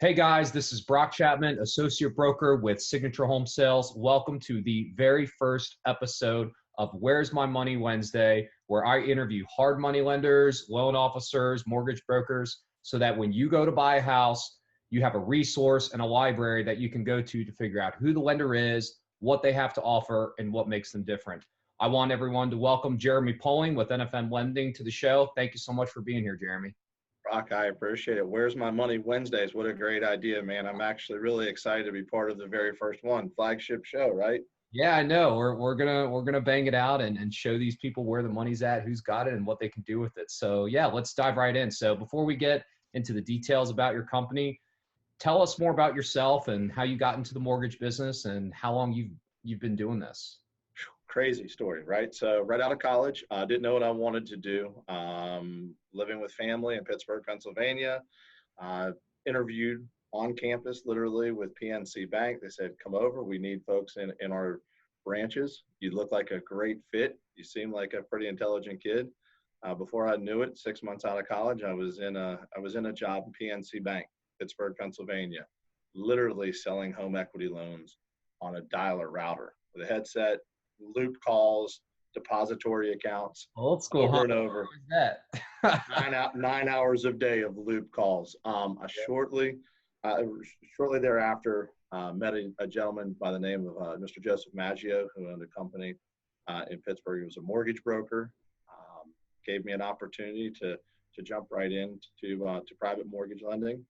Hey guys, this is Brock Chapman, associate broker with Signature Home Sales. Welcome to the very first episode of Where's My Money Wednesday, where I interview hard money lenders, loan officers, mortgage brokers, so that when you go to buy a house, you have a resource and a library that you can go to figure out who the lender is, what they have to offer, and what makes them different. I want everyone to welcome Jeremy Poling with NFM Lending to the show. Thank you so much for being here, Jeremy. Brock, I appreciate it. Where's My Money Wednesdays? What a great idea, man. I'm actually really excited to be part of the very first one, flagship show, right? Yeah, I know. We're gonna bang it out and show these people where the money's at, who's got it, and what they can do with it. So yeah, let's dive right in. So before we get into the details about your company, tell us more about yourself and how you got into the mortgage business and how long you've been doing this. Crazy story, right? So right out of college, I didn't know what I wanted to do. Living with family in Pittsburgh, Pennsylvania, uh, interviewed on campus, literally with PNC Bank. They said, "Come over. We need folks in our branches. You look like a great fit. You seem like a pretty intelligent kid." Before I knew it, 6 months out of college, I was in a job in PNC Bank, Pittsburgh, Pennsylvania, literally selling home equity loans on a dialer router with a headset, loop calls, depository accounts, Old school, over huh? and over. What was that? 9 hours a day of loop calls. I shortly thereafter met a gentleman by the name of Mr. Joseph Maggio, who owned a company in Pittsburgh. He was a mortgage broker. Gave me an opportunity to jump right into to private mortgage lending.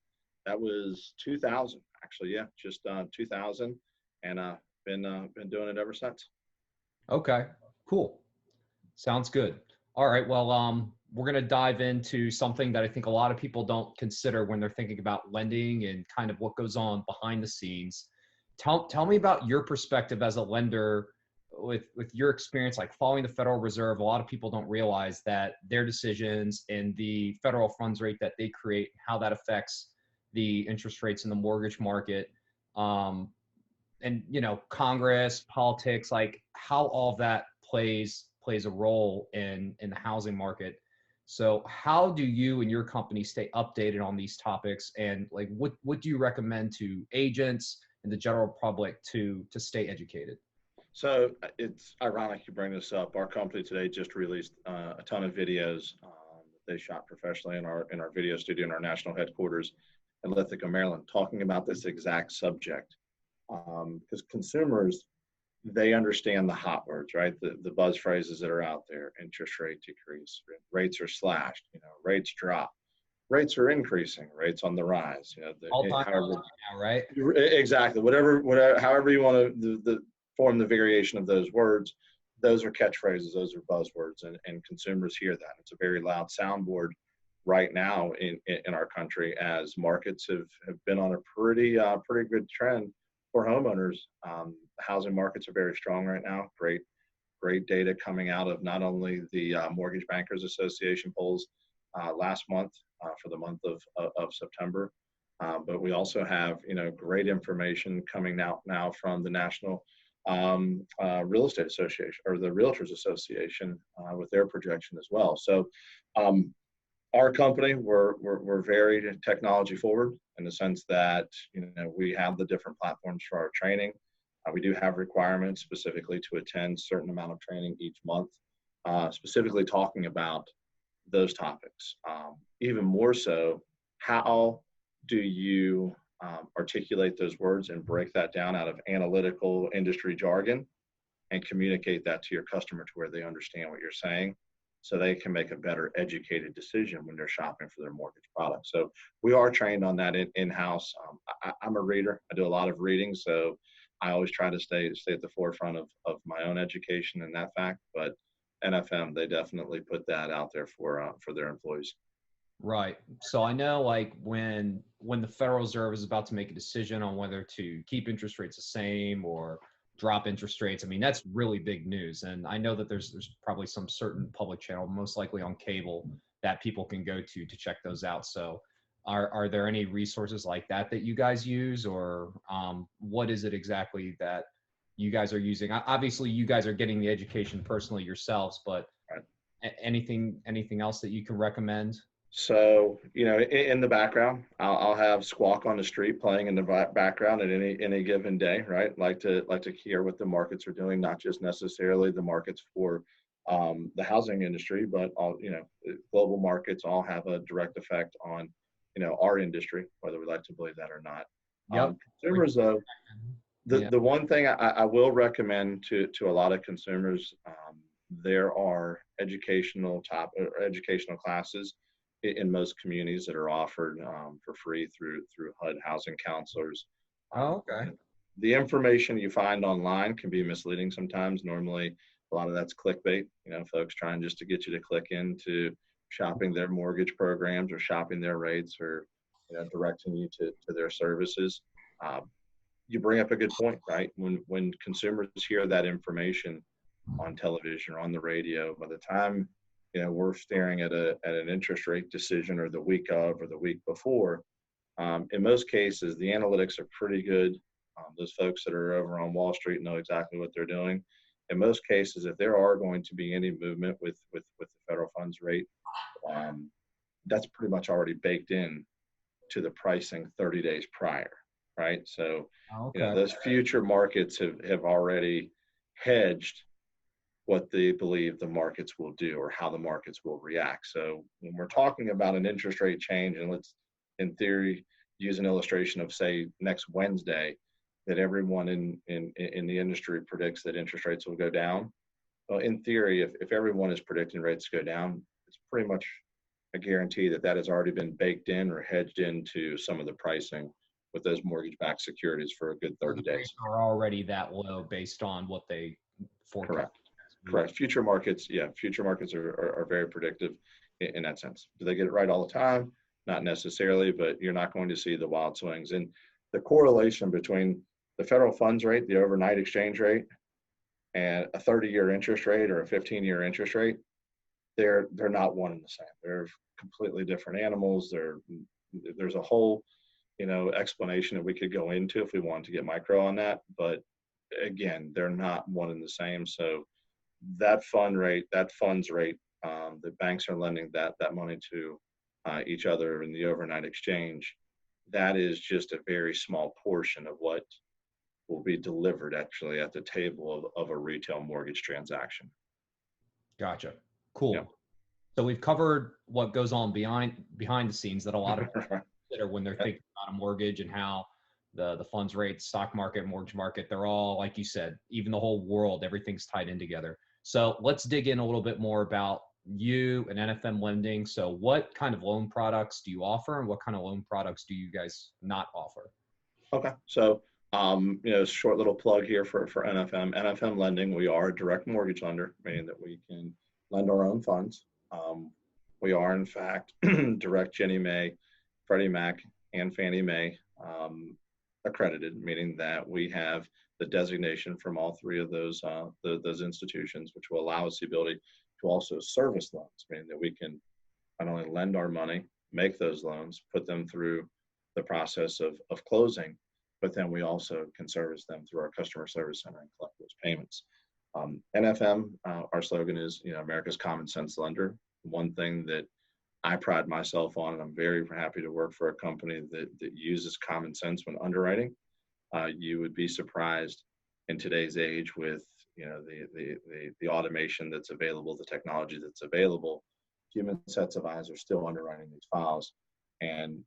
That was 2000, actually, yeah, just 2000, and been doing it ever since. Okay, cool. Sounds good. All right. Well, we're going to dive into something that I think a lot of people don't consider when they're thinking about lending and kind of what goes on behind the scenes. Tell me about your perspective as a lender with your experience, like following the Federal Reserve. A lot of people don't realize that their decisions and the federal funds rate that they create, how that affects the interest rates in the mortgage market. Um, and Congress, politics, like how all of that plays a role in the housing market. So how do you and your company stay updated on these topics, and like what do you recommend to agents and the general public to stay educated? So it's ironic you bring this up. Our company today just released a ton of videos that they shot professionally in our video studio in our national headquarters in Ithaca, Maryland, talking about this exact subject. Because consumers, they understand the hot words, right? The buzz phrases that are out there: interest rate decrease, rates are slashed, rates drop, rates are increasing, rates on the rise. All time However, now, right? exactly, whatever, however you want to form the variation of those words, those are catchphrases, those are buzzwords, and consumers hear that. It's a very loud soundboard right now in our country, as markets have been on a pretty good trend for homeowners. Housing markets are very strong right now. Great data coming out of not only the Mortgage Bankers Association polls last month for the month of September, but we also have great information coming out now from the National Real Estate Association, or the Realtors Association, with their projection as well. So our company, we're very technology forward in the sense that we have the different platforms for our training. We do have requirements specifically to attend a certain amount of training each month, specifically talking about those topics. Even more so, how do you articulate those words and break that down out of analytical industry jargon and communicate that to your customer to where they understand what you're saying, so they can make a better educated decision when they're shopping for their mortgage product. So we are trained on that in-house. I'm a reader. I do a lot of reading, so I always try to stay at the forefront of my own education in that fact. But NFM, they definitely put that out there for their employees. Right. So I know, like, when the Federal Reserve is about to make a decision on whether to keep interest rates the same or drop interest rates, I mean, that's really big news. And I know that there's probably some certain public channel, most likely on cable, that people can go to check those out. So are there any resources like that you guys use, or what is it exactly that you guys are using? Obviously, you guys are getting the education personally yourselves, but Right. anything else that you can recommend? So, in the background, I'll have Squawk on the Street playing in the background at any given day, right? Like to hear what the markets are doing, not just necessarily the markets for the housing industry, but all global markets all have a direct effect on our industry, whether we like to believe that or not. Yep. Consumers, though, Yeah. the one thing I will recommend to a lot of consumers, there are educational classes in most communities that are offered for free through HUD housing counselors. Oh, okay. The information you find online can be misleading sometimes. Normally, a lot of that's clickbait. Folks trying just to get you to click into shopping their mortgage programs or shopping their rates or directing you to their services. Uh, you bring up a good point, right? When consumers hear that information on television or on the radio, by the time we're staring at an interest rate decision or the week of or the week before, in most cases the analytics are pretty good. Those folks that are over on Wall Street know exactly what they're doing. In most cases, if there are going to be any movement with the federal funds rate, that's pretty much already baked in to the pricing 30 days prior, right? So, Okay. those future markets have already hedged what they believe the markets will do or how the markets will react. So when we're talking about an interest rate change, and let's, in theory, use an illustration of say next Wednesday, that everyone in the industry predicts that interest rates will go down. Well, in theory, if everyone is predicting rates to go down, it's pretty much a guarantee that that has already been baked in or hedged into some of the pricing with those mortgage-backed securities for a good So 30 the rates days. are already that low based on what they forecast. Correct. Correct. Future markets, yeah, future markets are very predictive in that sense. Do they get it right all the time? Not necessarily, but you're not going to see the wild swings. And the correlation between the federal funds rate, the overnight exchange rate, and a 30-year interest rate or a 15-year interest rate, they're not one and the same. They're completely different animals. There's a whole explanation that we could go into if we wanted to get micro on that, but again, they're not one and the same. So that funds rate, the banks are lending that money to each other in the overnight exchange. That is just a very small portion of what will be delivered actually at the table of a retail mortgage transaction. Gotcha. Cool. Yeah. So we've covered what goes on behind the scenes that a lot of people consider when they're thinking about a mortgage and how the funds rate, stock market, mortgage market, they're all, like you said, even the whole world, everything's tied in together. So let's dig in a little bit more about you and NFM lending. So what kind of loan products do you offer and what kind of loan products do you guys not offer? Okay. So, short little plug here for NFM. NFM lending, we are a direct mortgage lender, meaning that we can lend our own funds. We are, in fact, direct Ginnie Mae, Freddie Mac, and Fannie Mae accredited, meaning that we have the designation from all three of those institutions, which will allow us the ability to also service loans, meaning that we can not only lend our money, make those loans, put them through the process of closing, but then we also can service them through our customer service center and collect those payments. NFM, our slogan is, America's common sense lender. One thing that I pride myself on, and I'm very happy to work for a company that uses common sense when underwriting. You would be surprised in today's age with the automation that's available, the technology that's available. Human sets of eyes are still underwriting these files, and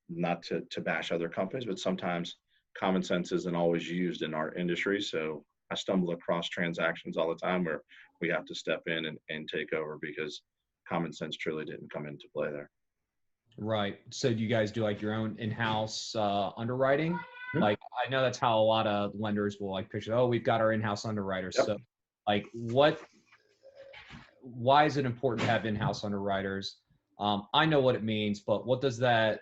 not to bash other companies, but sometimes common sense isn't always used in our industry. So I stumble across transactions all the time where we have to step in and take over because common sense truly didn't come into play there. Right. So do you guys do like your own in-house underwriting? Mm-hmm. Like I know that's how a lot of lenders will like picture, oh, we've got our in-house underwriters. Yep. So like why is it important to have in-house underwriters? I know what it means, but what does that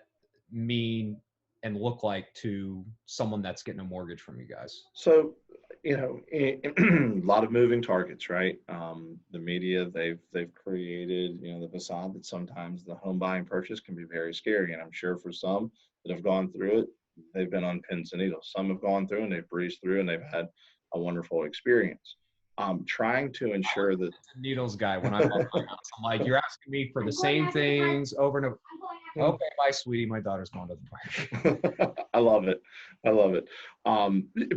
mean and look like to someone that's getting a mortgage from you guys? So, a lot of moving targets, right? The media, they've created, the facade that sometimes the home buying purchase can be very scary. And I'm sure for some that have gone through it, they've been on pins and needles. Some have gone through and they've breezed through and they've had a wonderful experience. trying to ensure that Needles guy when I'm up my house. I'm like, you're asking me for the same things over and over. Okay, bye, sweetie. My daughter's going to the park. I love it. I love it.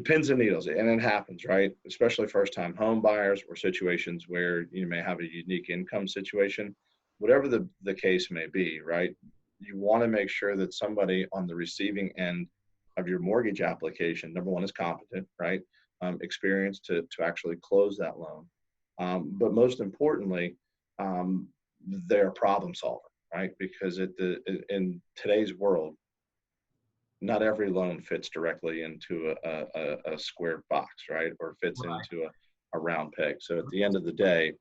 Pins and needles, and it happens, right? Especially first-time home buyers or situations where you may have a unique income situation, whatever the case may be, right? You want to make sure that somebody on the receiving end of your mortgage application, number one, is competent, right? Experienced to actually close that loan. But most importantly, they're a problem solver, right? Because in today's world, not every loan fits directly into a square box, right? Or fits Right. into a round peg. So at the end of the day,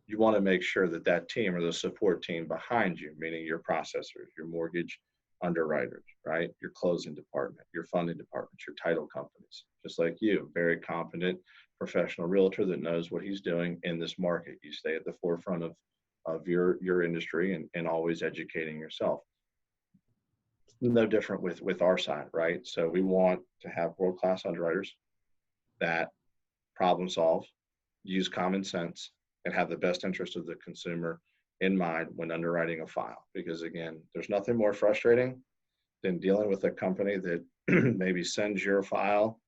you want to make sure that that team or the support team behind you, meaning your processors, your mortgage underwriters, right? Your closing department, your funding department, your title companies, just like you, very competent professional realtor that knows what he's doing in this market. You stay at the forefront of your industry and always educating yourself. No different with our side, right? So we want to have world-class underwriters that problem solve, use common sense, and have the best interest of the consumer in mind when underwriting a file. Because again, there's nothing more frustrating than dealing with a company that maybe sends your file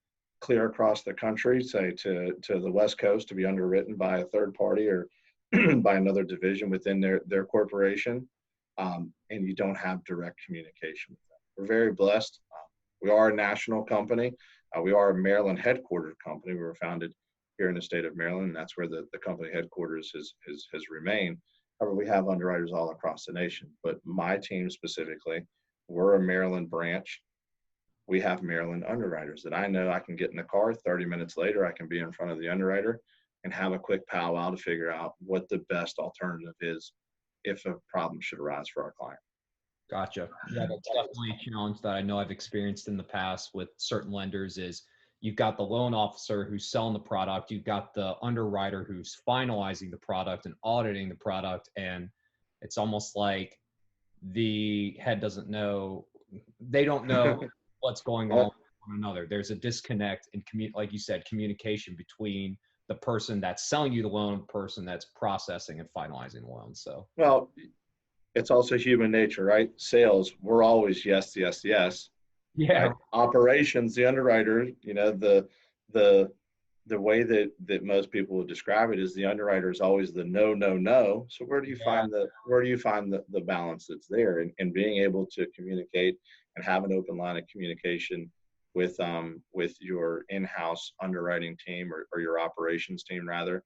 clear across the country, say to the West Coast, to be underwritten by a third party or by another division within their corporation, and you don't have direct communication with them. We're very blessed. We are a national company. We are a Maryland headquartered company. We were founded here in the state of Maryland, and that's where the company headquarters has remained. However, we have underwriters all across the nation. But my team specifically, we're a Maryland branch. We have Maryland underwriters that I know I can get in the car 30 minutes later. I can be in front of the underwriter and have a quick powwow to figure out what the best alternative is if a problem should arise for our client. Gotcha. Yeah, that's definitely a challenge that I know I've experienced in the past with certain lenders is you've got the loan officer who's selling the product, you've got the underwriter who's finalizing the product and auditing the product, and it's almost like the head doesn't know, they don't know what's going on with one another. There's a disconnect in like you said, communication between the person that's selling you the loan and the person that's processing and finalizing the loan. So, well, it's also human nature, right? Sales, we're always yes, yes, yes. yeah, Right? Operations, the underwriter, the way that most people would describe it is the underwriter is always the no, no, no. So where do you find the balance that's there and being able to communicate and have an open line of communication with your in-house underwriting team or your operations team rather,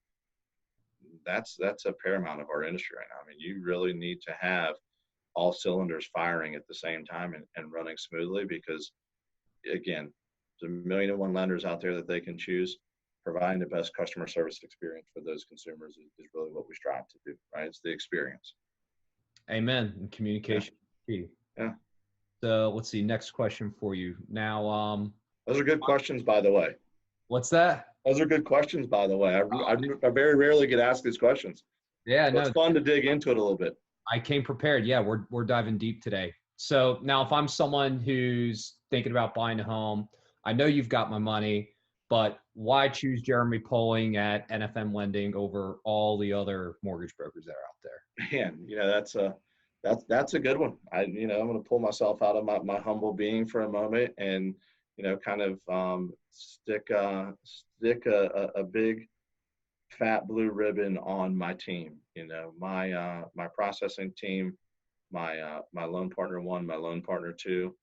that's a paramount of our industry right now. I mean, you really need to have all cylinders firing at the same time and running smoothly because again, there's a million and one lenders out there that they can choose. Providing the best customer service experience for those consumers is really what we strive to do, right? It's the experience. Amen. And communication key. Yeah. So let's see. Next question for you. Now, those are good questions, by the way. What's that? Those are good questions, by the way. I very rarely get asked these questions. Yeah, so no, it's fun to dig into it a little bit. I came prepared. Yeah, we're diving deep today. So now, if I'm someone who's thinking about buying a home, I know you've got my money, but why choose Jeremy Poling at NFM Lending over all the other mortgage brokers that are out there? Man, that's a good one. I'm going to pull myself out of my humble being for a moment and kind of stick a big fat blue ribbon on my team. My processing team, my loan partner one, my loan partner two.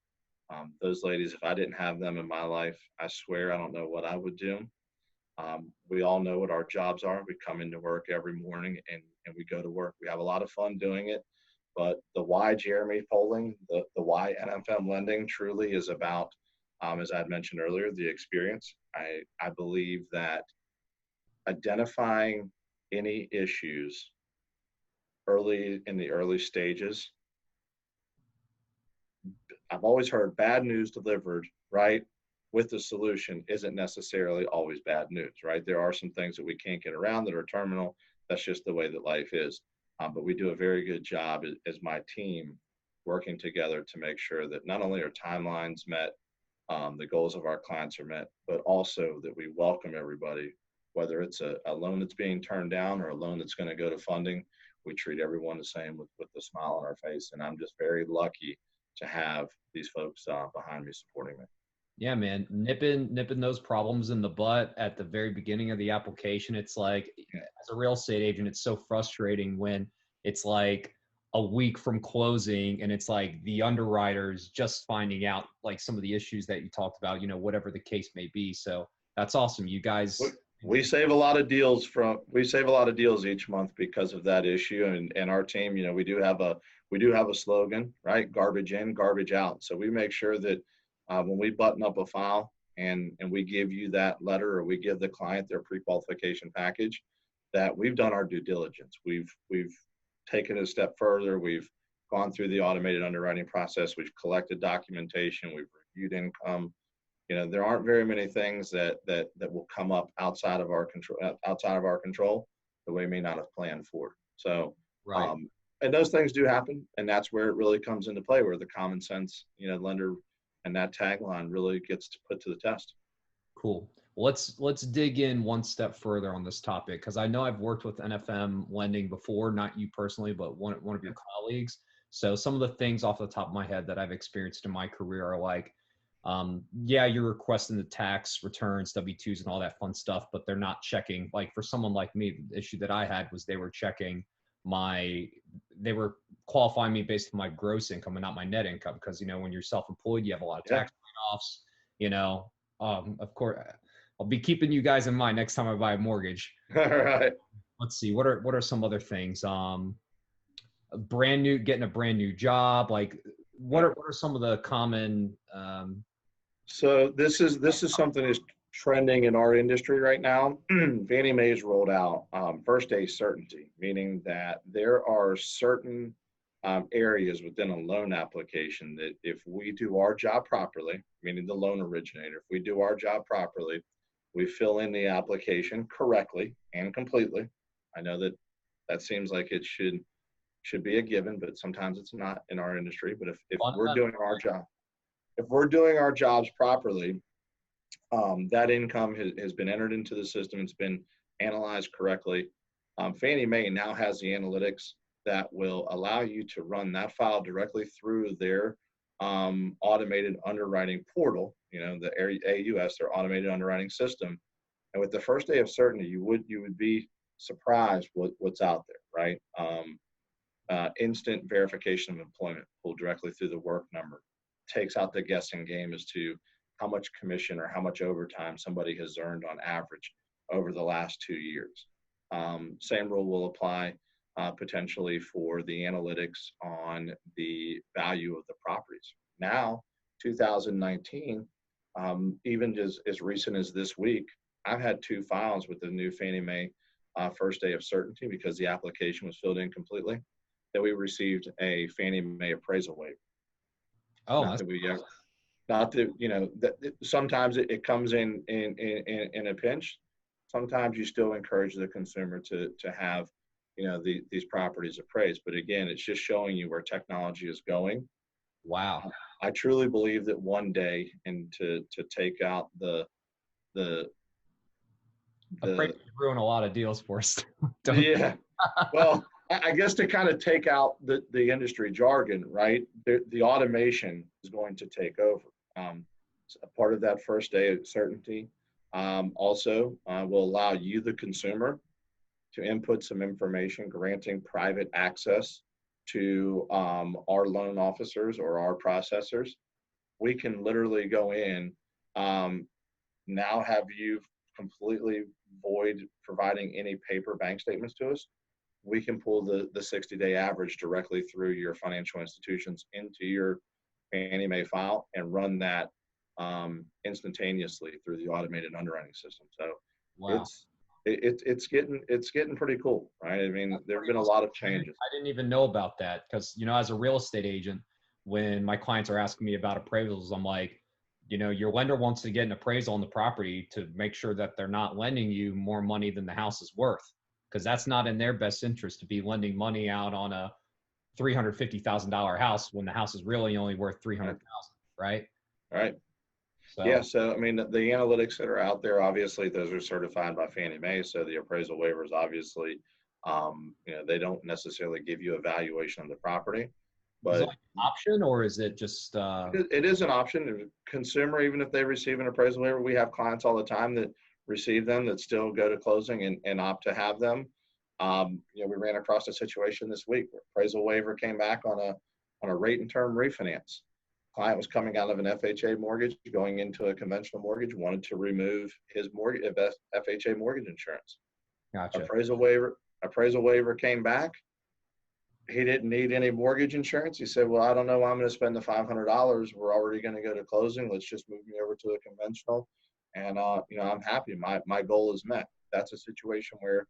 Those ladies, if I didn't have them in my life, I swear I don't know what I would do. We all know what our jobs are. We come into work every morning and we go to work. We have a lot of fun doing it. But the why Jeremy Poling, the why NFM Lending truly is about, as I had mentioned earlier, the experience. I believe that identifying any issues in the early stages. I've always heard bad news delivered, right, with the solution isn't necessarily always bad news, right? There are some things that we can't get around that are terminal. That's just the way that life is. But we do a very good job as my team working together to make sure that not only are timelines met, the goals of our clients are met, but also that we welcome everybody whether it's a loan that's being turned down or a loan that's going to go to funding. We treat everyone the same with a smile on our face. And I'm just very lucky to have these folks behind me supporting me. Yeah, man, nipping those problems in the butt at the very beginning of the application. It's like, as a real estate agent, it's so frustrating when it's like a week from closing and it's like the underwriters just finding out like some of the issues that you talked about, whatever the case may be. So that's awesome. You guys, We save a lot of deals each month because of that issue. And our team, we do have a slogan, right? Garbage in, garbage out. So we make sure that when we button up a file and we give you that letter, or we give the client their pre-qualification package, that we've done our due diligence. We've taken it a step further. We've gone through the automated underwriting process. We've collected documentation. We've reviewed income. There aren't very many things that will come up outside of our control that we may not have planned for. So, right. And those things do happen, and that's where it really comes into play, where the common sense, lender and that tagline really gets to put to the test. Cool. Well, let's dig in one step further on this topic, because I know I've worked with NFM lending before, not you personally, but one of your colleagues. So some of the things off the top of my head that I've experienced in my career are like, yeah, you're requesting the tax returns, W-2s and all that fun stuff, but they're not checking. Like for someone like me, the issue that I had was they were qualifying me based on my gross income and not my net income. Because, when you're self-employed, you have a lot of tax write-offs, of course, I'll be keeping you guys in mind next time I buy a mortgage. All right. Let's see. What are some other things? Getting a brand new job. Like what are some of the common, So this is something that's trending in our industry right now. Fannie Mae's rolled out first day certainty, meaning that there are certain areas within a loan application that if we do our job properly, meaning the loan originator, if we do our job properly, we fill in the application correctly and completely. I know that seems like it should be a given, but sometimes it's not in our industry. But if we're doing our job, if we're doing our jobs properly, that income has been entered into the system. It's been analyzed correctly. Fannie Mae now has the analytics that will allow you to run that file directly through their automated underwriting portal, the AUS, their automated underwriting system. And with the first day of certainty, you would be surprised what's out there, right? Instant verification of employment pulled directly through the work number, takes out the guessing game as to how much commission or how much overtime somebody has earned on average over the last 2 years. Same rule will apply potentially for the analytics on the value of the properties. Now, 2019, even as recent as this week, I've had 2 files with the new Fannie Mae first day of certainty because the application was filled in completely, that we received a Fannie Mae appraisal waiver. Oh, not that that sometimes it comes in a pinch. Sometimes you still encourage the consumer to have these properties appraised. But again, it's just showing you where technology is going. Wow. I truly believe that one day, and to take out the afraid to ruin a lot of deals for us. Yeah. Well, I guess to kind of take out the industry jargon, right? The automation is going to take over. So a part of that first day of certainty also will allow you, the consumer, to input some information, granting private access to our loan officers or our processors. We can literally go in, now have you completely void providing any paper bank statements to us. We can pull the 60-day average directly through your financial institutions into your Fannie Mae file and run that instantaneously through the automated underwriting system. So wow. it's getting pretty cool, right? I mean, there have been a lot of changes. I didn't even know about that because, as a real estate agent, when my clients are asking me about appraisals, I'm like, your lender wants to get an appraisal on the property to make sure that they're not lending you more money than the house is worth, because that's not in their best interest to be lending money out on a $350,000 house when the house is really only worth $300,000, right? All right. Yeah, So so I mean, the analytics that are out there, obviously, those are certified by Fannie Mae. So the appraisal waivers, obviously, they don't necessarily give you a valuation of the property, is it but like an option or is it just it is an option. Consumer, even if they receive an appraisal waiver, we have clients all the time that receive them that still go to closing and opt to have them. We ran across a situation this week where appraisal waiver came back on a rate and term refinance. Client was coming out of an FHA mortgage, going into a conventional mortgage, wanted to remove his mortgage FHA mortgage insurance. gotcha? Appraisal waiver came back. He didn't need any mortgage insurance. He said, "Well, I don't know why I'm going to spend the $500. We're already going to go to closing. Let's just move me over to a conventional, and I'm happy. My goal is met." That's a situation where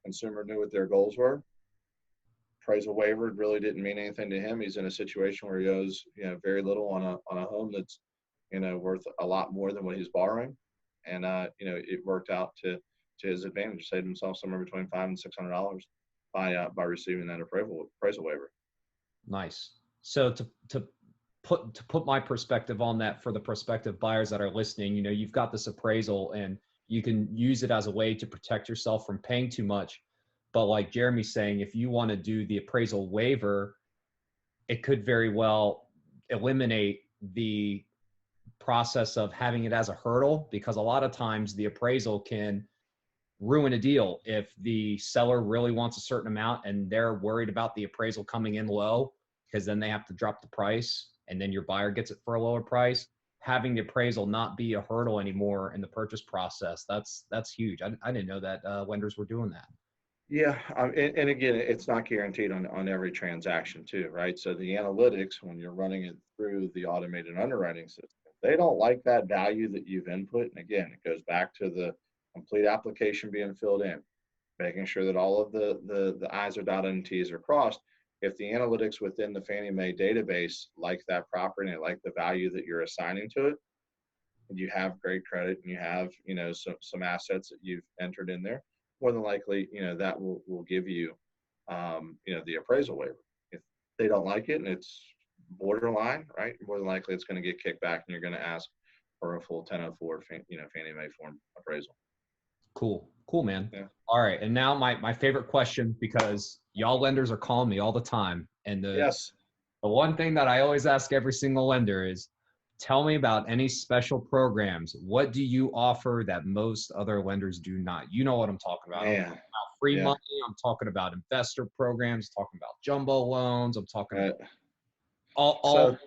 consumer knew what their goals were. Appraisal waiver really didn't mean anything to him. He's in a situation where he owes very little on a home that's worth a lot more than what he's borrowing, and it worked out to his advantage. Saved himself somewhere between $500 and $600 by receiving that appraisal waiver. Nice. So to put my perspective on that for the prospective buyers that are listening, you've got this appraisal and you can use it as a way to protect yourself from paying too much. But like Jeremy's saying, if you want to do the appraisal waiver, it could very well eliminate the process of having it as a hurdle, because a lot of times the appraisal can ruin a deal if the seller really wants a certain amount and they're worried about the appraisal coming in low, because then they have to drop the price and then your buyer gets it for a lower price. Having the appraisal not be a hurdle anymore in the purchase process, that's huge. I didn't know that lenders were doing that. Yeah, and again, it's not guaranteed on every transaction too, right? So the analytics, when you're running it through the automated underwriting system, they don't like that value that you've input. And again, it goes back to the complete application being filled in, making sure that all of the I's are dotted and T's are crossed. If the analytics within the Fannie Mae database like that property and like the value that you're assigning to it, and you have great credit and you have some assets that you've entered in there, more than likely that will give you the appraisal waiver. If they don't like it and it's borderline, right, more than likely it's going to get kicked back and you're going to ask for a full 1004 Fannie Mae form appraisal. Cool, man. Yeah. All right, and now my favorite question, because y'all lenders are calling me all the time, and Yes. the one thing that I always ask every single lender is, tell me about any special programs. What do you offer that most other lenders do not? You know what I'm talking about. I'm Man. talking about free Yeah. money. I'm talking about investor programs, talking about jumbo loans. I'm talking about all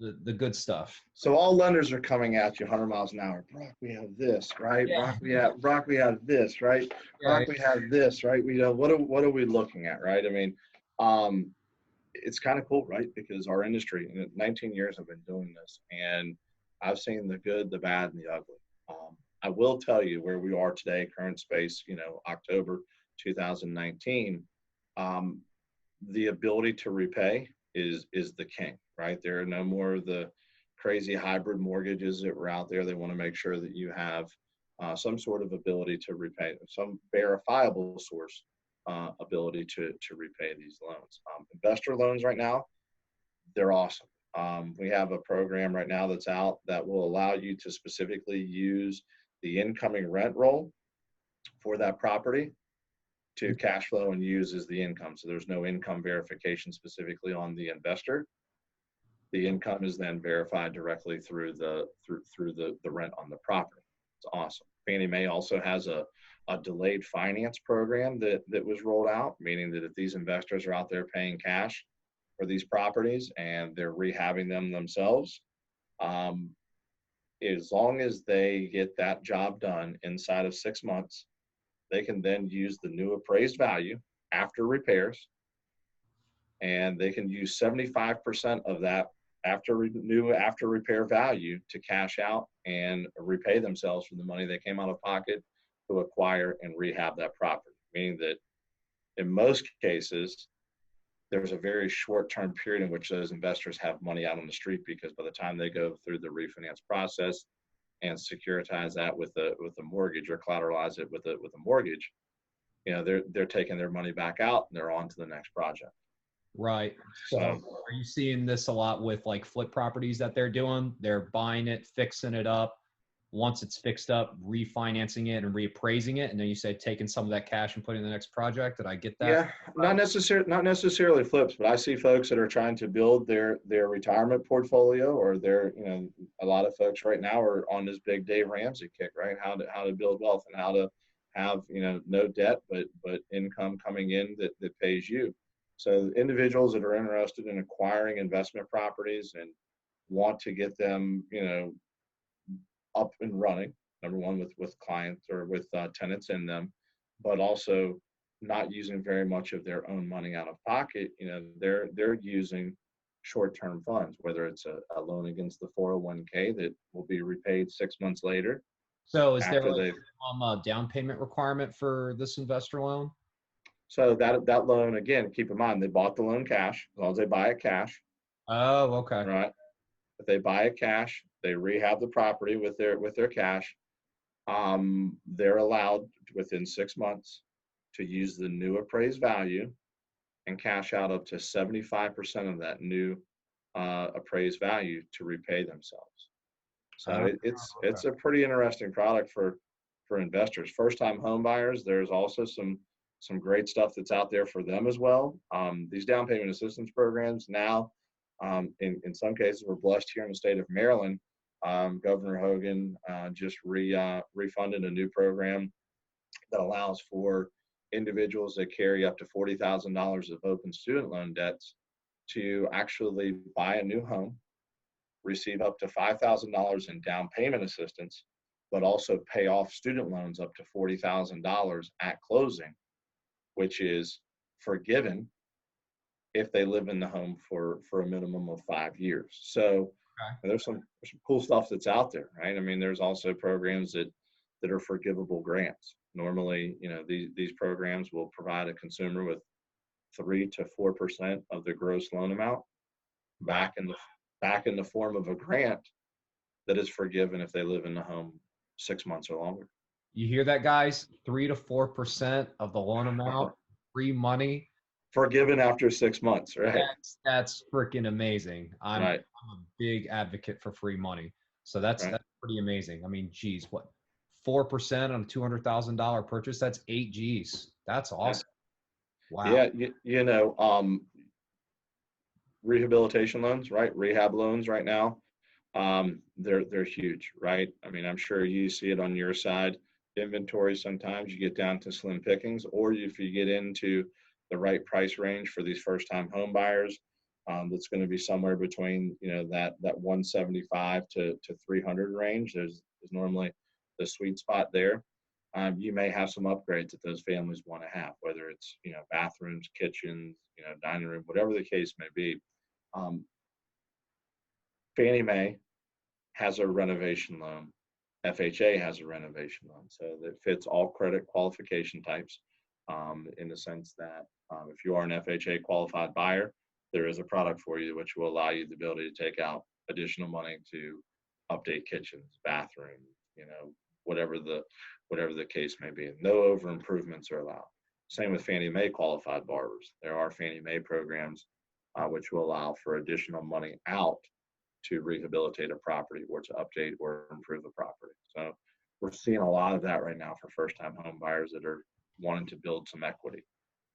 the good stuff. So all lenders are coming at you 100 miles an hour. Brock, we have this, right? Yeah. Brock, we have this, right? Yeah. Brock, we have this, right? What are we looking at, right? I mean, it's kind of cool, right? Because our industry, 19 years I've been doing this, and I've seen the good, the bad, and the ugly. I will tell you where we are today, current space, October 2019. The ability to repay is the king, right? There are no more of the crazy hybrid mortgages that were out there. They want to make sure that you have some sort of ability to repay, some verifiable source ability to repay these loans. Investor loans right now, they're awesome. We have a program right now that's out that will allow you to specifically use the incoming rent roll for that property to cash flow and use as the income. So there's no income verification specifically on the investor. The income is then verified directly through the rent on the property. It's awesome. Fannie Mae also has a delayed finance program that was rolled out, meaning that if these investors are out there paying cash for these properties and they're rehabbing them themselves, as long as they get that job done inside of 6 months, they can then use the new appraised value after repairs, and they can use 75% of that after repair value to cash out and repay themselves for the money they came out of pocket to acquire and rehab that property. Meaning that in most cases, there's a very short-term period in which those investors have money out on the street, because by the time they go through the refinance process and securitize that with a mortgage or collateralize it with a mortgage, they're taking their money back out and they're on to the next project. Right. So So are you seeing this a lot with like flip properties that they're doing? They're buying it, fixing it up. Once it's fixed up, refinancing it and reappraising it. And then you say taking some of that cash and putting in the next project. Did I get that yeah, right? not necessarily flips, but I see folks that are trying to build their retirement portfolio, or their, a lot of folks right now are on this big Dave Ramsey kick, right? How to build wealth, and how to have, no debt, but income coming in that pays you. So individuals that are interested in acquiring investment properties and want to get them, up and running. Number one, with clients or with tenants in them, but also not using very much of their own money out of pocket. They're using short-term funds, whether it's a loan against the 401k that will be repaid 6 months later So is there after like they've. a down payment requirement for this investor loan? So that loan, again, keep in mind they bought the loan cash. As long as they buy it cash, Oh, okay. right? If they buy it cash, they rehab the property with their cash. They're allowed within 6 months to use the new appraised value and cash out up to 75% of that new appraised value to repay themselves. So Oh, it's a pretty interesting product for investors. First time home buyers, there's also some great stuff that's out there for them as well. These down payment assistance programs now, in some cases, we're blessed here in the state of Maryland. Governor Hogan just refunded a new program that allows for individuals that carry up to $40,000 of open student loan debts to actually buy a new home, receive up to $5,000 in down payment assistance, but also pay off student loans up to $40,000 at closing, which is forgiven if they live in the home for a minimum of 5 years. So okay. there's some cool stuff that's out there, right? I mean, there's also programs that are forgivable grants. Normally, these programs will provide a consumer with 3 to 4% of the gross loan amount Wow. back in the form of a grant that is forgiven if they live in the home 6 months or longer. You hear that, guys? 3 to 4% of the loan amount, free money. Forgiven after 6 months, right? That's freaking amazing. Right, I'm a big advocate for free money. So right. that's pretty amazing. I mean, geez, what 4% on a $200,000 purchase? That's 8 G's. That's Yeah, awesome. Wow. yeah. Rehabilitation loans, right? Rehab loans right now, they're huge, right? I mean, I'm sure you see it on your side. Inventory, sometimes you get down to slim pickings, or if you get into the right price range for these first time home buyers, that's going to be somewhere between, that 175 to 300 range. There's normally the sweet spot there. You may have some upgrades that those families want to have, whether it's, bathrooms, kitchens, dining room, whatever the case may be. um, Fannie Mae has a renovation loan. FHA has a renovation loan. So that fits all credit qualification types, in the sense that, if you are an FHA qualified buyer, there is a product for you which will allow you the ability to take out additional money to update kitchens, bathrooms, whatever the case may be. No over improvements are allowed. Same with Fannie Mae qualified borrowers. There are Fannie Mae programs which will allow for additional money out to rehabilitate a property or to update or improve a property. So we're seeing a lot of that right now for first-time home buyers that are wanting to build some equity.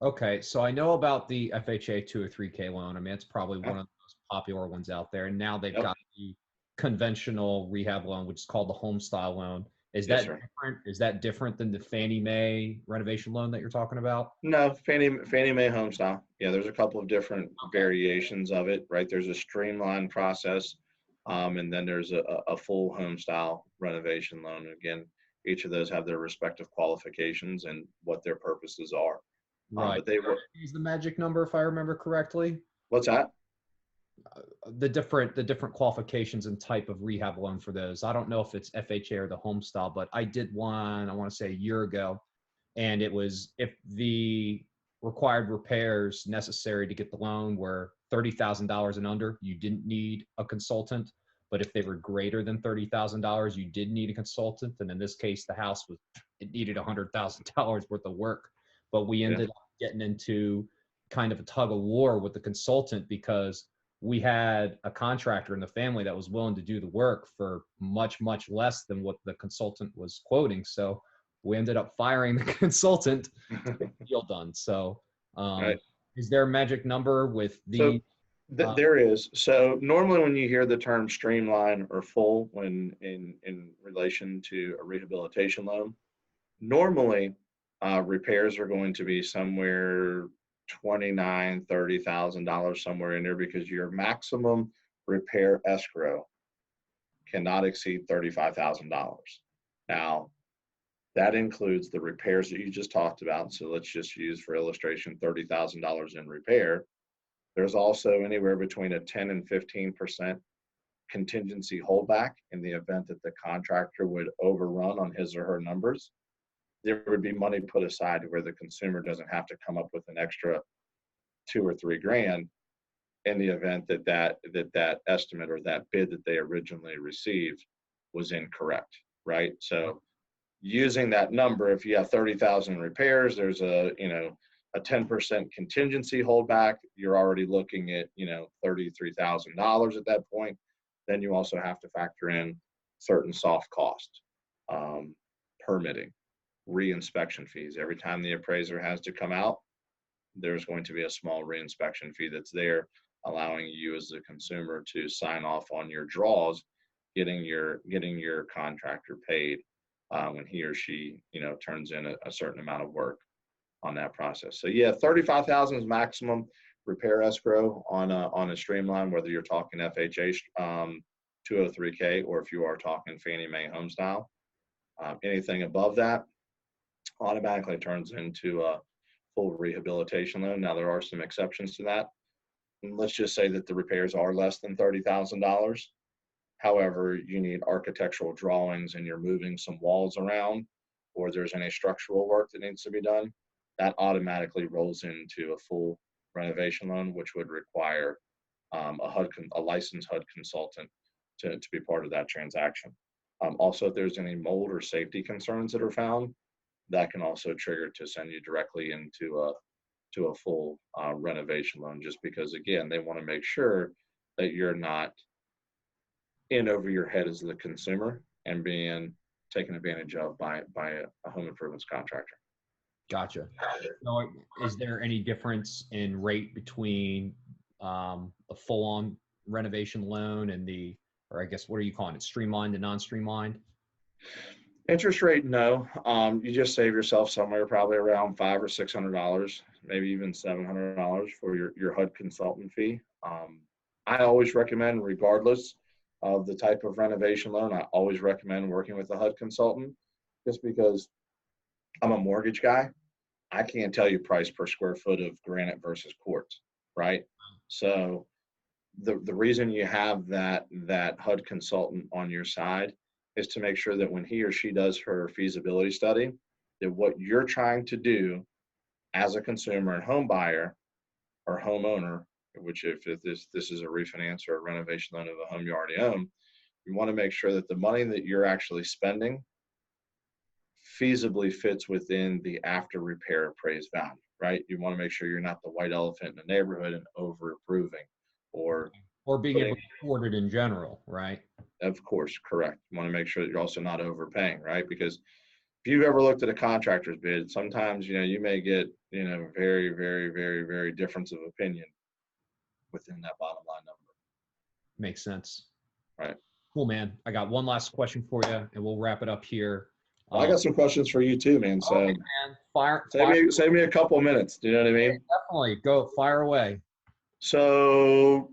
Okay, so I know about the FHA 2 or 3K loan. I mean, it's probably Yeah. one of the most popular ones out there. And now they've Yep. got the conventional rehab loan, which is called the home style loan. Is Yes, that sir. different? Is that different than the Fannie Mae renovation loan that you're talking about? No, Fannie Mae home style. Yeah, there's a couple of different Okay. variations of it, right? There's a streamlined process, and then there's a full home style renovation loan. Again, each of those have their respective qualifications and what their purposes are. Right. But they were, Is the magic number, if I remember correctly? what's that? The different qualifications and type of rehab loan for those. I don't know if it's FHA or the home style, but I did one, I want to say a year ago, and it was if the required repairs necessary to get the loan were $30,000 and under, you didn't need a consultant. But if they were greater than $30,000, you did need a consultant. And in this case, the house it needed $100,000 worth of work. But we Yeah. ended up getting into kind of a tug of war with the consultant because we had a contractor in the family that was willing to do the work for much, much less than what the consultant was quoting. So we ended up firing the consultant to get the deal done. So Right. is there a magic number with So the there is. So normally when you hear the term streamline or full when in relation to a rehabilitation loan, normally repairs are going to be somewhere 29, $30,000 somewhere in there because your maximum repair escrow cannot exceed $35,000. Now, that includes the repairs that you just talked about. So let's just use for illustration $30,000 in repair. There's also anywhere between a 10 and 15% contingency holdback in the event that the contractor would overrun on his or her numbers. There would be money put aside where the consumer doesn't have to come up with an extra 2 or 3 grand in the event that that estimate or that bid that they originally received was incorrect, right? So using that number, if you have 30,000 repairs, there's a 10% contingency holdback. You're already looking at $33,000 at that point. Then you also have to factor in certain soft costs, permitting, reinspection fees. Every time the appraiser has to come out, there's going to be a small reinspection fee that's there, allowing you as the consumer to sign off on your draws, getting your contractor paid when he or she turns in a certain amount of work on that process. So yeah, 35,000 is maximum repair escrow on a streamline, whether you're talking FHA 203K or if you are talking Fannie Mae home style. Anything above that automatically turns into a full rehabilitation loan. Now there are some exceptions to that. And let's just say that the repairs are less than $30,000. However, you need architectural drawings and you're moving some walls around, or there's any structural work that needs to be done, that automatically rolls into a full renovation loan, which would require a licensed HUD consultant to be part of that transaction. Also, if there's any mold or safety concerns that are found, that can also trigger to send you directly into a full renovation loan, just because, again, they want to make sure that you're not in over your head as the consumer and being taken advantage of by a home improvements contractor. Gotcha. So is there any difference in rate between a full-on renovation loan and or I guess, what are you calling it, streamlined and non-streamlined? Interest rate, no. You just save yourself somewhere probably around $500 or $600, maybe even $700 for your HUD consultant fee. I always recommend, regardless of the type of renovation loan, I always recommend working with a HUD consultant, just because I'm a mortgage guy. I can't tell you price per square foot of granite versus quartz, right? So the reason you have that HUD consultant on your side is to make sure that when he or she does her feasibility study, that what you're trying to do as a consumer and home buyer or homeowner, which if this is a refinance or a renovation loan of a home you already own, you want to make sure that the money that you're actually spending feasibly fits within the after repair appraised value, right? You want to make sure you're not the white elephant in the neighborhood and over approving or being able to afford it in general, right? Of course, correct. You want to make sure that you're also not overpaying, right? Because if you've ever looked at a contractor's bid, sometimes you may get very, very, very, very difference of opinion within that bottom line number. Makes sense. Right. Cool, man. I got one last question for you, and we'll wrap it up here. Well, I got some questions for you too, man. So okay, man. Save me a couple of minutes. Do you know what I mean? Definitely. Go fire away. So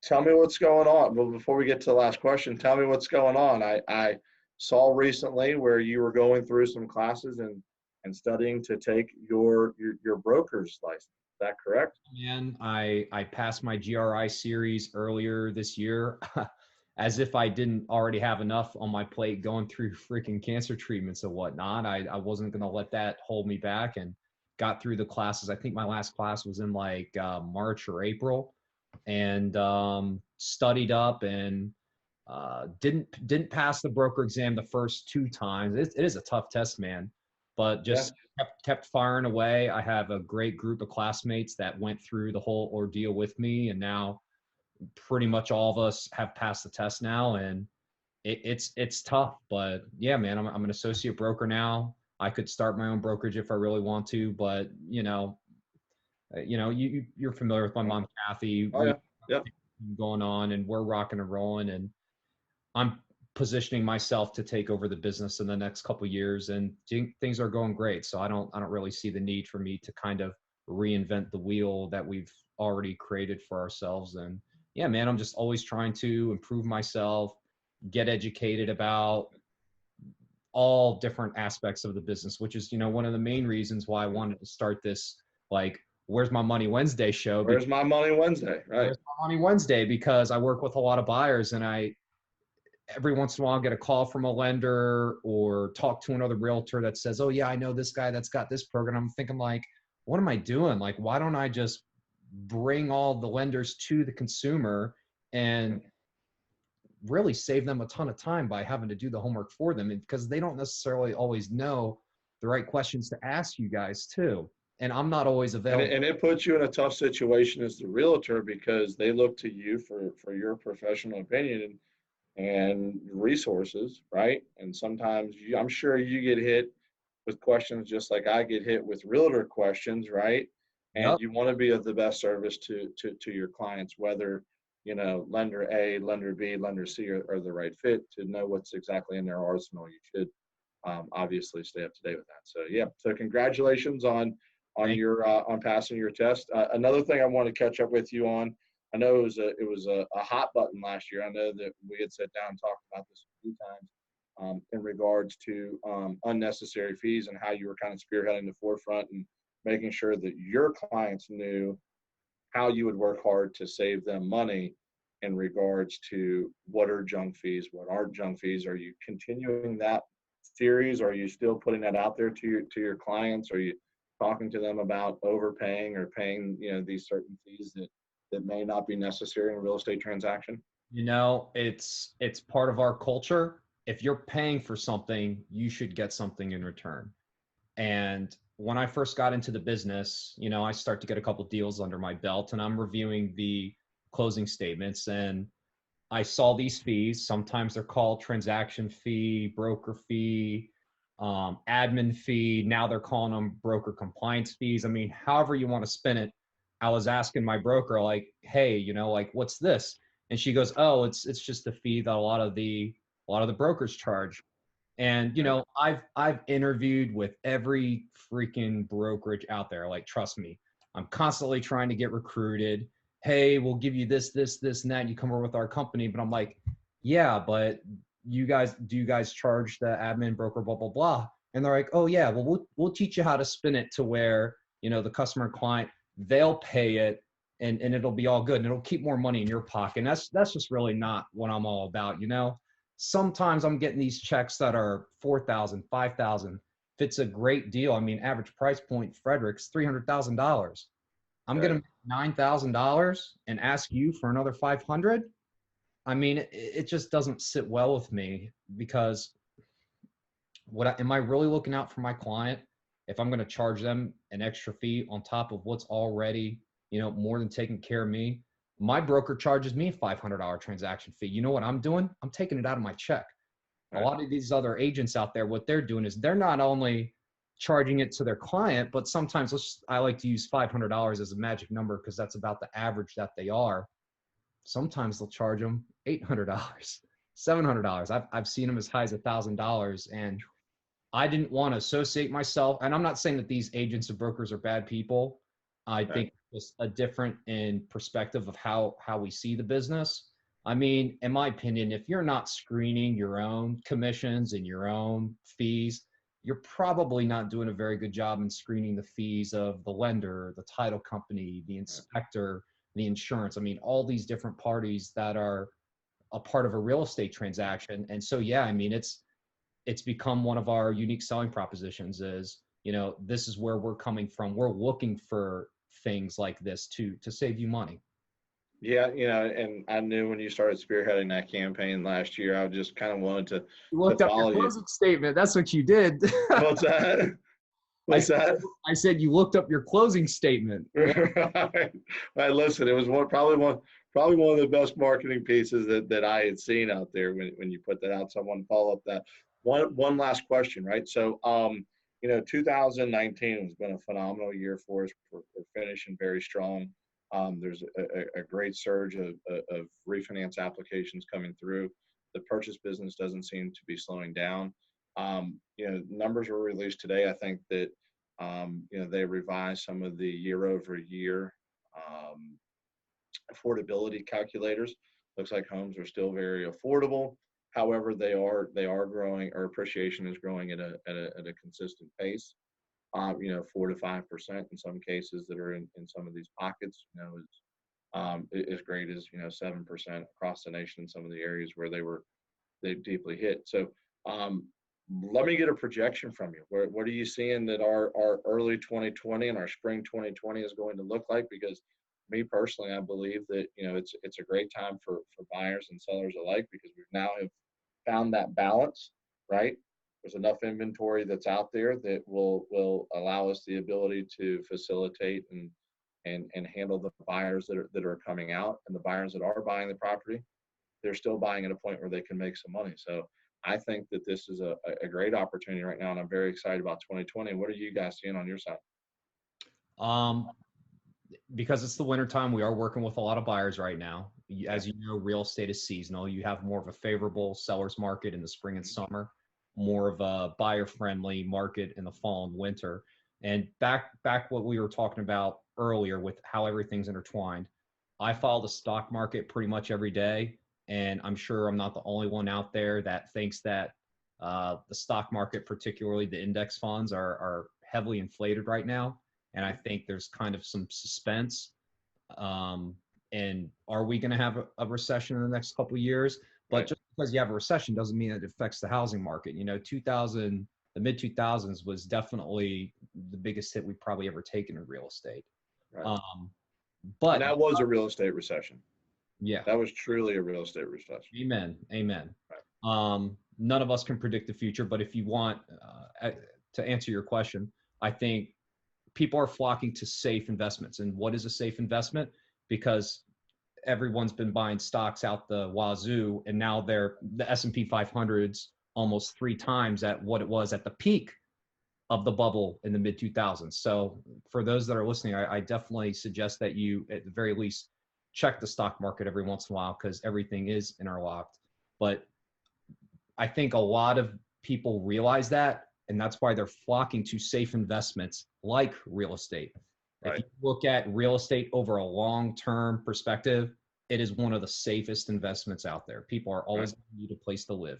tell me what's going on. Well, before we get to the last question, tell me what's going on. I saw recently where you were going through some classes and studying to take your broker's license. Is that correct? Man, I passed my GRI series earlier this year. As if I didn't already have enough on my plate going through freaking cancer treatments and whatnot. I wasn't going to let that hold me back, and got through the classes. I think my last class was in like March or April, and studied up and didn't pass the broker exam the first 2 times. It is a tough test, man. but Yeah. just kept firing away. I have a great group of classmates that went through the whole ordeal with me, and now pretty much all of us have passed the test now, and it's tough. But yeah, man, I'm an associate broker now. I could start my own brokerage if I really want to, but you're familiar with my mom, Kathy. Oh We yeah. Yep. going on, and we're rocking and rolling, and I'm positioning myself to take over the business in the next couple of years, and things are going great. So I don't really see the need for me to kind of reinvent the wheel that we've already created for ourselves. And yeah, man, I'm just always trying to improve myself, get educated about all different aspects of the business, which is, one of the main reasons why I wanted to start this, like, Where's My Money Wednesday show. Where's My Money Wednesday? Right. Where's My Money Wednesday? Because I work with a lot of buyers, and every once in a while get a call from a lender or talk to another realtor that says, oh yeah, I know this guy that's got this program. I'm thinking, like, what am I doing? Like, why don't I just bring all the lenders to the consumer and really save them a ton of time by having to do the homework for them? And because they don't necessarily always know the right questions to ask you guys too. And I'm not always And available. it puts you in a tough situation as the realtor because they look to you for your professional opinion and resources, right? And sometimes I'm sure you get hit with questions just like I get hit with realtor questions, right? And Yep. you want to be of the best service to your clients, whether lender A, lender B, lender C are the right fit to know what's exactly in their arsenal. You should obviously stay up to date with that. So yeah, so congratulations on Thank your on passing your test. Another thing I want to catch up with you on. I know it was a hot button last year. I know that we had sat down and talked about this a few times in regards to unnecessary fees and how you were kind of spearheading the forefront and making sure that your clients knew how you would work hard to save them money in regards to what are junk fees, what aren't junk fees. Are you continuing that series? Are you still putting that out there to your clients? Are you talking to them about overpaying or paying these certain fees that may not be necessary in a real estate transaction? it's part of our culture. If you're paying for something, you should get something in return. And when I first got into the business, I start to get a couple deals under my belt, and I'm reviewing the closing statements, and I saw these fees. Sometimes they're called transaction fee, broker fee, admin fee. Now they're calling them broker compliance fees. I mean, however you want to spin it. I was asking my broker, like, hey, like, what's this? And she goes, oh, it's just the fee that a lot of the brokers charge. And Right. I've interviewed with every freaking brokerage out there. Like, trust me, I'm constantly trying to get recruited. Hey, we'll give you this, and that. And you come over with our company. But I'm like, yeah, but do you guys charge the admin broker, blah, blah, blah? And they're like, oh yeah, well, we'll teach you how to spin it to where, the customer and client, they'll pay it, and it'll be all good, and it'll keep more money in your pocket. And that's just really not what I'm all about. Sometimes I'm getting these checks that are 4,000, 5,000. If it's a great deal, I mean, average price point Frederick's $300,000. I'm gonna Right. make $9,000 and ask you for another 500. I mean, it just doesn't sit well with me, because am I really looking out for my client if I'm going to charge them an extra fee on top of what's already, more than taking care of me? My broker charges me a $500 transaction fee. You know what I'm doing? I'm taking it out of my check. A Right. lot of these other agents out there, what they're doing is they're not only charging it to their client, but sometimes I like to use $500 as a magic number because that's about the average that they are. Sometimes they'll charge them $800, $700. I've seen them as high as $1,000. And I didn't want to associate myself. And I'm not saying that these agents or brokers are bad people. I Right. think it's a different in perspective of how we see the business. I mean, in my opinion, if you're not screening your own commissions and your own fees, you're probably not doing a very good job in screening the fees of the lender, the title company, the Right. inspector, the insurance. I mean, all these different parties that are a part of a real estate transaction. And so, yeah, I mean, it's become one of our unique selling propositions is, this is where we're coming from. We're looking for things like this to save you money. Yeah, and I knew when you started spearheading that campaign last year, I just kind of wanted You to looked up your follow you. closing statement. That's what you did. What's that? What's that? I said you looked up your closing statement. Right. Right, listen, it was probably one of the best marketing pieces that I had seen out there when you put that out. So I want to follow up that. One last question, right? So 2019 has been a phenomenal year for us. We're finishing very strong. There's a great surge of refinance applications coming through. The purchase business doesn't seem to be slowing down. Numbers were released today. I think that they revised some of the year-over-year affordability calculators. Looks like homes are still very affordable. However, they are growing, or appreciation is growing at a consistent pace. 4 to 5% in some cases that are in some of these pockets. Is as great as 7% across the nation in some of the areas where they deeply hit. So let me get a projection from you. What are you seeing that our early 2020 and our spring 2020 is going to look like? Because me personally, I believe that it's a great time for buyers and sellers alike, because we now have found that balance, right? There's enough inventory that's out there that will allow us the ability to facilitate and handle the buyers that are coming out, and the buyers that are buying the property, they're still buying at a point where they can make some money. So I think that this is a great opportunity right now, and I'm very excited about 2020. What are you guys seeing on your side? Because it's the wintertime, we are working with a lot of buyers right now. As you know, real estate is seasonal. You have more of a favorable seller's market in the spring and summer, more of a buyer-friendly market in the fall and winter. And back what we were talking about earlier with how everything's intertwined, I follow the stock market pretty much every day. And I'm sure I'm not the only one out there that thinks that the stock market, particularly the index funds, are heavily inflated right now. And I think there's kind of some suspense. And are we going to have a recession in the next couple of years? But just because you have a recession doesn't mean that it affects the housing market. The mid 2000s was definitely the biggest hit we've probably ever taken in real estate. Right. But and that was a real estate recession. Yeah, that was truly a real estate recession. Amen. Right. None of us can predict the future, but if you want to answer your question, I think people are flocking to safe investments. And what is a safe investment? Because everyone's been buying stocks out the wazoo, and now the S&P 500's almost 3 times at what it was at the peak of the bubble in the mid 2000s. So for those that are listening, I definitely suggest that you, at the very least, check the stock market every once in a while, because everything is interlocked. But I think a lot of people realize that, and that's why they're flocking to safe investments like real estate. Right. If you look at real estate over a long-term perspective, it is one of the safest investments out there. People are always going to need a place to live.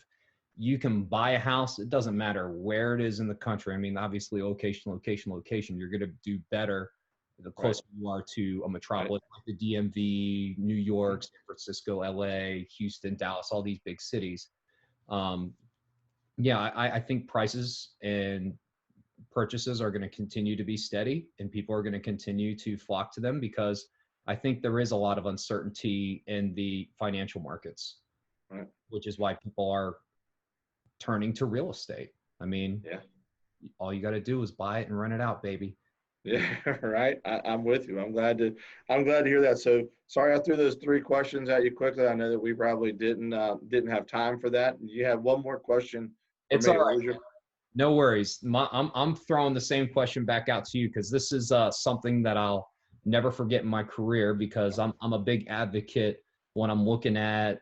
You can buy a house. It doesn't matter where it is in the country. I mean, obviously, location. You're going to do better the closer you are to a metropolis like the DMV, New York, San Francisco, LA, Houston, Dallas, all these big cities. I think prices and purchases are going to continue to be steady, and people are going to continue to flock to them, because I think there is a lot of uncertainty in the financial markets, which is why people are turning to real estate. I mean, all you got to do is buy it and rent it out, baby. Yeah, right. I'm with you. I'm glad to hear that. So sorry I threw those 3 questions at you quickly. I know that we probably didn't have time for that. You had one more question. It's all right. No worries. I'm throwing the same question back out to you, because this is something that I'll never forget in my career, because I'm a big advocate when I'm looking at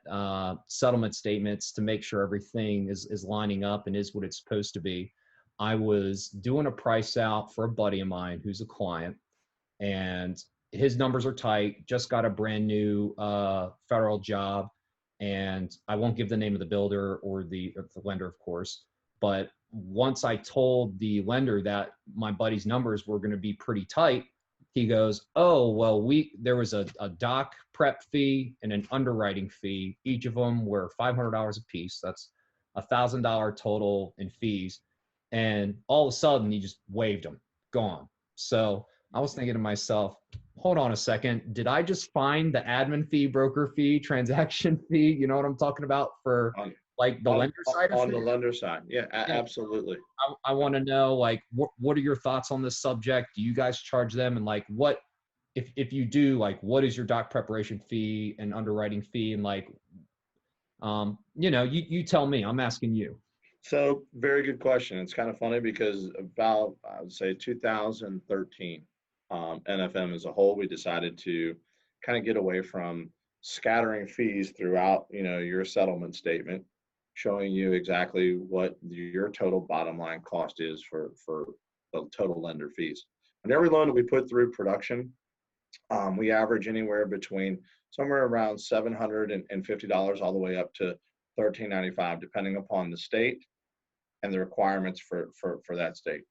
settlement statements to make sure everything is lining up and is what it's supposed to be. I was doing a price out for a buddy of mine who's a client, and his numbers are tight, just got a brand new federal job. And I won't give the name of the builder or the lender, of course. But once I told the lender that my buddy's numbers were going to be pretty tight, he goes, "Oh, well, there was a doc prep fee and an underwriting fee. Each of them were $500 a piece. That's $1,000 total in fees." And all of a sudden, he just waived them, gone. So I was thinking to myself, hold on a second. Did I just find the admin fee, broker fee, transaction fee? You know what I'm talking about? For like the lender side of On the things? lender side. Yeah, Yeah. absolutely. I want to know, like, what are your thoughts on this subject? Do you guys charge them? And like, what, if you do, like, what is your doc preparation fee and underwriting fee? And like, you tell me, I'm asking you. So very good question. It's kind of funny because about, I would say 2013, NFM as a whole, we decided to kind of get away from scattering fees throughout, your settlement statement, showing you exactly what your total bottom line cost is for the total lender fees. And every loan that we put through production, we average anywhere between somewhere around $750 all the way up to $1395, depending upon the state and the requirements for that state.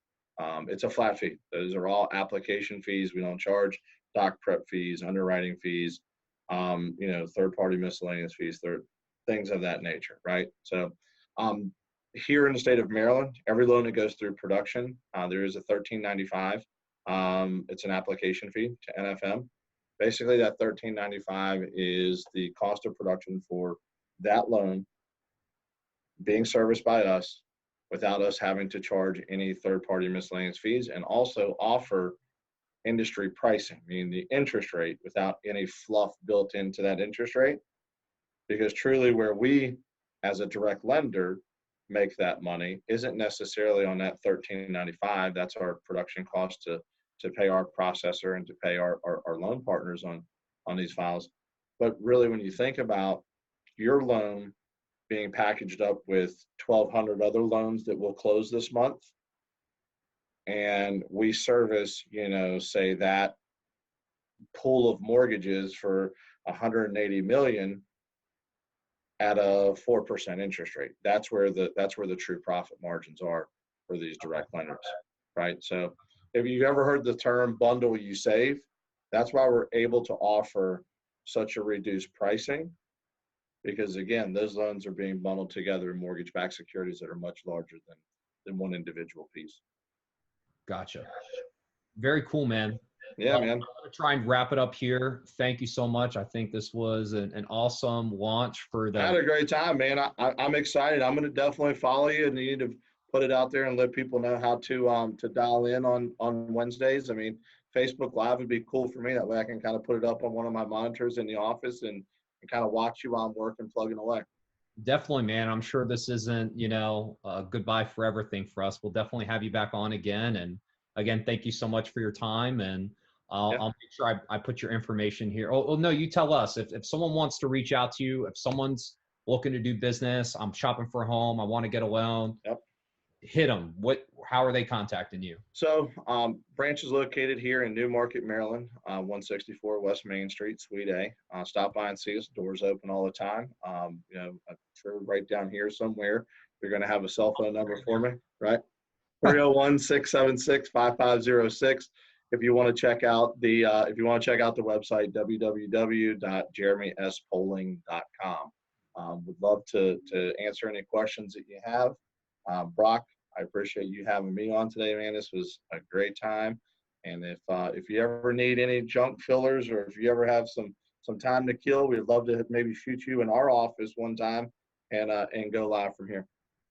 It's a flat fee. Those are all application fees. We don't charge doc prep fees, underwriting fees, third-party miscellaneous fees, things of that nature, right? So here in the state of Maryland, every loan that goes through production, there is a $1395. It's an application fee to NFM. Basically, that $1395 is the cost of production for that loan being serviced by us without us having to charge any third-party miscellaneous fees, and also offer industry pricing, meaning the interest rate, without any fluff built into that interest rate. Because truly where we, as a direct lender, make that money isn't necessarily on that $1395. That's our production cost to pay our processor and to pay our loan partners on these files. But really, when you think about your loan being packaged up with 1,200 other loans that will close this month, and we service, say that pool of mortgages for 180 million at a 4% interest rate. That's where the true profit margins are for these direct lenders, right? So if you've ever heard the term bundle you save, that's why we're able to offer such a reduced pricing, because again, those loans are being bundled together in mortgage-backed securities that are much larger than one individual piece. Gotcha. Very cool, man. Yeah, Well, man. I'm gonna try and wrap it up here. Thank you so much. I think this was an awesome launch for I had the. a great time, man. I'm excited. I'm going to definitely follow you, and you need to put it out there and let people know how to dial in on Wednesdays. I mean, Facebook Live would be cool for me. That way I can kind of put it up on one of my monitors in the office and kind of watch you while I'm working, plugging away. Definitely, man. I'm sure this isn't, goodbye for everything for us. We'll definitely have you back on again. And again, thank you so much for your time. And Yeah. I'll make sure I put your information here. Oh, no, you tell us if someone wants to reach out to you, if someone's looking to do business, I'm shopping for a home, I want to get a loan, Yep. hit them. How are they contacting you? So branch is located here in Newmarket, Maryland, 164 West Main Street, Suite A. Stop by and see us. Doors open all the time. I'm sure right down here somewhere you're going to have a cell phone number for me, right? 301-676-5506. If you want to check out the website, www.jeremyspolling.com. Would love to answer any questions that you have. Brock, I appreciate you having me on today, man. This was a great time. And if you ever need any junk fillers, or if you ever have some time to kill, we'd love to maybe shoot you in our office one time and go live from here.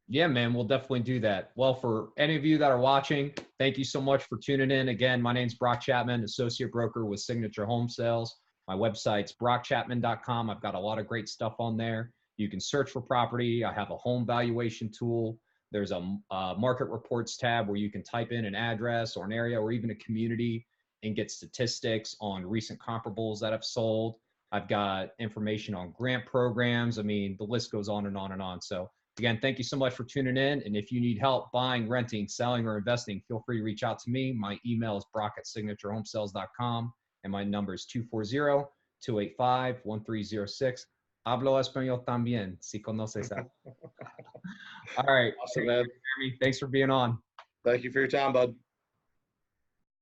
Yeah, man, we'll definitely do that. Well, for any of you that are watching, thank you so much for tuning in. Again, my name's Brock Chapman, associate broker with Signature Home Sales. My website's brockchapman.com. I've got a lot of great stuff on there. You can search for property. I have a home valuation tool. There's a market reports tab where you can type in an address or an area or even a community and get statistics on recent comparables that have sold. I've got information on grant programs. I mean, the list goes on and on and on. So again, thank you so much for tuning in. And if you need help buying, renting, selling, or investing, feel free to reach out to me. My email is brock@signaturehomesales.com, and my number is 240-285-1306. Hablo español también, si conoces algo. All right. Awesome, man. Jeremy, thanks for being on. Thank you for your time, bud.